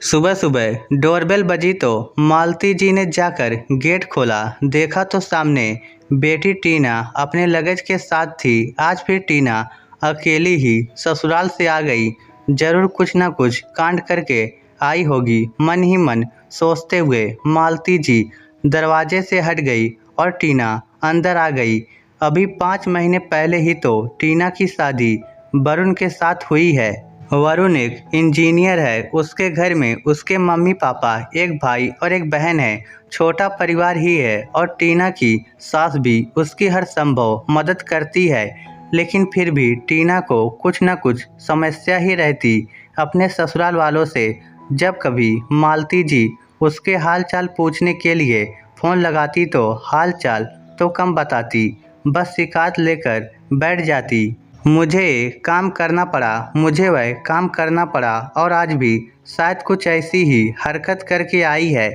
सुबह सुबह डोरबेल बजी तो मालती जी ने जाकर गेट खोला। देखा तो सामने बेटी टीना अपने लगेज के साथ थी। आज फिर टीना अकेली ही ससुराल से आ गई। जरूर कुछ न कुछ कांड करके आई होगी, मन ही मन सोचते हुए मालती जी दरवाजे से हट गई और टीना अंदर आ गई। अभी 5 महीने पहले ही तो टीना की शादी वरुण के साथ हुई है। वरुण एक इंजीनियर है। उसके घर में उसके मम्मी पापा, एक भाई और एक बहन है। छोटा परिवार ही है और टीना की सास भी उसकी हर संभव मदद करती है। लेकिन फिर भी टीना को कुछ न कुछ समस्या ही रहती अपने ससुराल वालों से। जब कभी मालती जी उसके हाल चाल पूछने के लिए फ़ोन लगाती तो हाल चाल तो कम बताती, बस शिकायत लेकर बैठ जाती। मुझे काम करना पड़ा, मुझे वह काम करना पड़ा और आज भी शायद कुछ ऐसी ही हरकत करके आई है।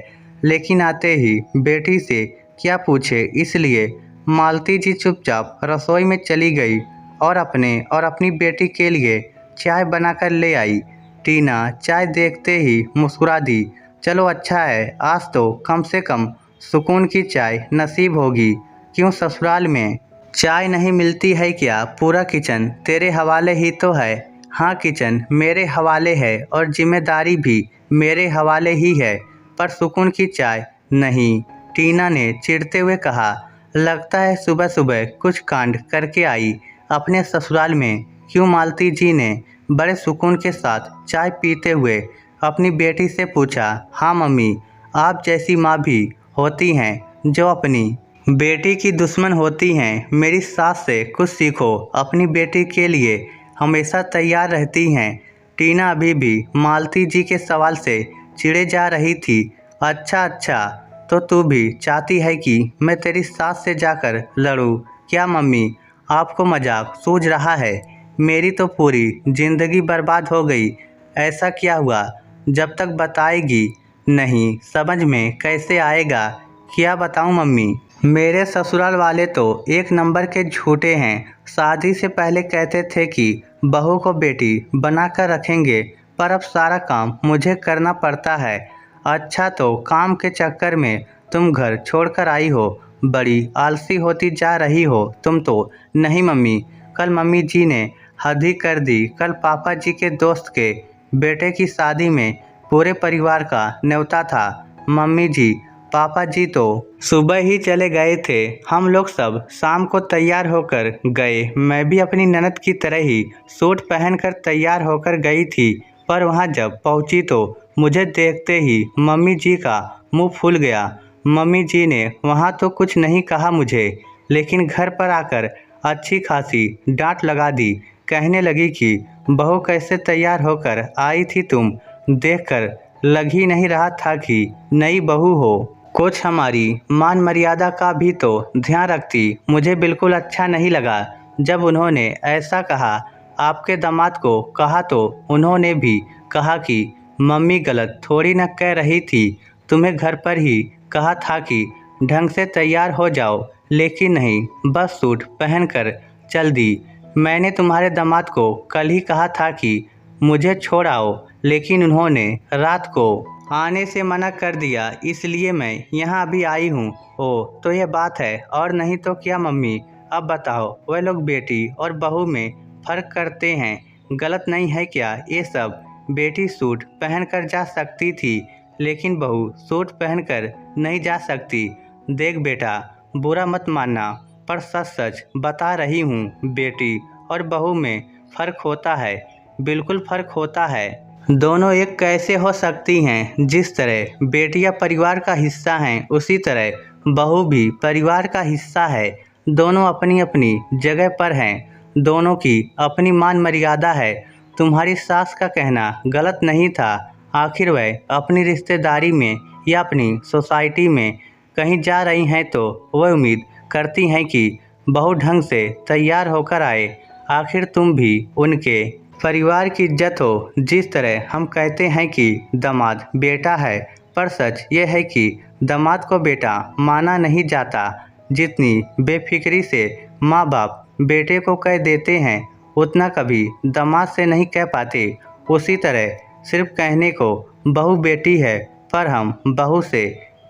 लेकिन आते ही बेटी से क्या पूछे, इसलिए मालती जी चुपचाप रसोई में चली गई और अपनी बेटी के लिए चाय बनाकर ले आई। टीना चाय देखते ही मुस्कुरा दी। चलो अच्छा है, आज तो कम से कम सुकून की चाय नसीब होगी। क्यों ससुराल में चाय नहीं मिलती है क्या? पूरा किचन तेरे हवाले ही तो है। हाँ, किचन मेरे हवाले है और जिम्मेदारी भी मेरे हवाले ही है, पर सुकून की चाय नहीं, टीना ने चिढ़ते हुए कहा। लगता है सुबह सुबह कुछ कांड करके आई अपने ससुराल में। क्यों? मालती जी ने बड़े सुकून के साथ चाय पीते हुए अपनी बेटी से पूछा। हाँ मम्मी, आप जैसी माँ भी होती हैं जो अपनी बेटी की दुश्मन होती हैं। मेरी सास से कुछ सीखो, अपनी बेटी के लिए हमेशा तैयार रहती हैं। टीना अभी भी मालती जी के सवाल से चिढ़े जा रही थी। अच्छा, तो तू भी चाहती है कि मैं तेरी सास से जाकर लड़ूं? क्या मम्मी, आपको मजाक सूझ रहा है? मेरी तो पूरी जिंदगी बर्बाद हो गई। ऐसा क्या हुआ? जब तक बताएगी नहीं समझ में कैसे आएगा? क्या बताऊं मम्मी? मेरे ससुराल वाले तो एक नंबर के झूठे हैं। शादी से पहले कहते थे कि बहू को बेटी बनाकर रखेंगे, पर अब सारा काम मुझे करना पड़ता है। अच्छा, तो काम के चक्कर में तुम घर छोड़कर आई हो? बड़ी आलसी होती जा रही हो तुम तो। नहीं मम्मी, कल मम्मी जी ने हद ही कर दी। कल पापा जी के दोस्त के बेटे की शादी में पूरे परिवार का न्योता था। मम्मी जी, पापा जी तो सुबह ही चले गए थे। हम लोग सब शाम को तैयार होकर गए। मैं भी अपनी ननद की तरह ही सूट पहनकर तैयार होकर गई थी, पर वहां जब पहुंची तो मुझे देखते ही मम्मी जी का मुंह फूल गया। मम्मी जी ने वहां तो कुछ नहीं कहा मुझे, लेकिन घर पर आकर अच्छी खासी डांट लगा दी। कहने लगी कि बहू कैसे तैयार होकर आई थी तुम? देखकर लग ही नहीं रहा था कि नई बहू हो। कुछ हमारी मान मर्यादा का भी तो ध्यान रखती। मुझे बिल्कुल अच्छा नहीं लगा जब उन्होंने ऐसा कहा। आपके दामाद को कहा तो उन्होंने भी कहा कि मम्मी गलत थोड़ी न कह रही थी। तुम्हें घर पर ही कहा था कि ढंग से तैयार हो जाओ, लेकिन नहीं, बस सूट पहनकर चल दी। मैंने तुम्हारे दामाद को कल ही कहा था कि मुझे छोड़ आओ, लेकिन उन्होंने रात को आने से मना कर दिया, इसलिए मैं यहाँ अभी आई हूँ। ओह, तो यह बात है। और नहीं तो क्या मम्मी? अब बताओ, वह लोग बेटी और बहू में फ़र्क करते हैं, गलत नहीं है क्या ये सब? बेटी सूट पहनकर जा सकती थी, लेकिन बहू सूट पहनकर नहीं जा सकती। देख बेटा, बुरा मत मानना, पर सच सच बता रही हूँ, बेटी और बहू में फ़र्क होता है, बिल्कुल फ़र्क होता है। दोनों एक कैसे हो सकती हैं? जिस तरह बेटियां परिवार का हिस्सा हैं, उसी तरह बहू भी परिवार का हिस्सा है। दोनों अपनी अपनी जगह पर हैं, दोनों की अपनी मान मर्यादा है। तुम्हारी सास का कहना गलत नहीं था। आखिर वह अपनी रिश्तेदारी में या अपनी सोसाइटी में कहीं जा रही हैं तो वह उम्मीद करती हैं कि बहू ढंग से तैयार होकर आए। आखिर तुम भी उनके परिवार की इज्जत हो। जिस तरह हम कहते हैं कि दामाद बेटा है, पर सच ये है कि दामाद को बेटा माना नहीं जाता। जितनी बेफिक्री से माँ बाप बेटे को कह देते हैं, उतना कभी दामाद से नहीं कह पाते। उसी तरह सिर्फ कहने को बहू बेटी है, पर हम बहू से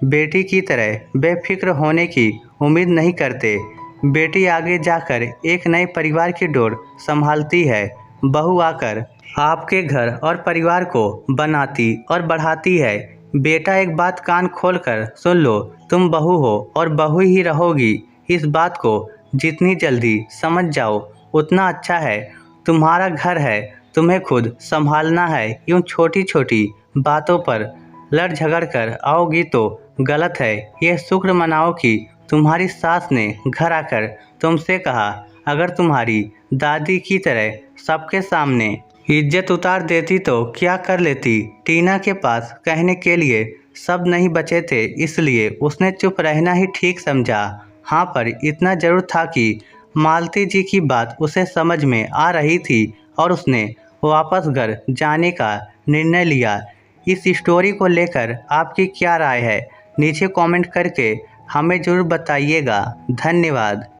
बेटी की तरह बेफिक्र होने की उम्मीद नहीं करते। बेटी आगे जाकर एक नए परिवार की डोर संभालती है। बहू आकर आपके घर और परिवार को बनाती और बढ़ाती है। बेटा, एक बात कान खोलकर सुन लो, तुम बहू हो और बहू ही रहोगी। इस बात को जितनी जल्दी समझ जाओ उतना अच्छा है। तुम्हारा घर है, तुम्हें खुद संभालना है। यूँ छोटी छोटी बातों पर लड़ झगड़ कर आओगी तो गलत है। ये शुक्र मनाओ कि तुम्हारी सास ने घर आकर तुमसे कहा, अगर तुम्हारी दादी की तरह सबके सामने इज्जत उतार देती तो क्या कर लेती। टीना के पास कहने के लिए शब्द नहीं बचे थे, इसलिए उसने चुप रहना ही ठीक समझा। हाँ, पर इतना जरूर था कि मालती जी की बात उसे समझ में आ रही थी और उसने वापस घर जाने का निर्णय लिया। इस स्टोरी को लेकर आपकी क्या राय है, नीचे कमेंट करके हमें ज़रूर बताइएगा। धन्यवाद।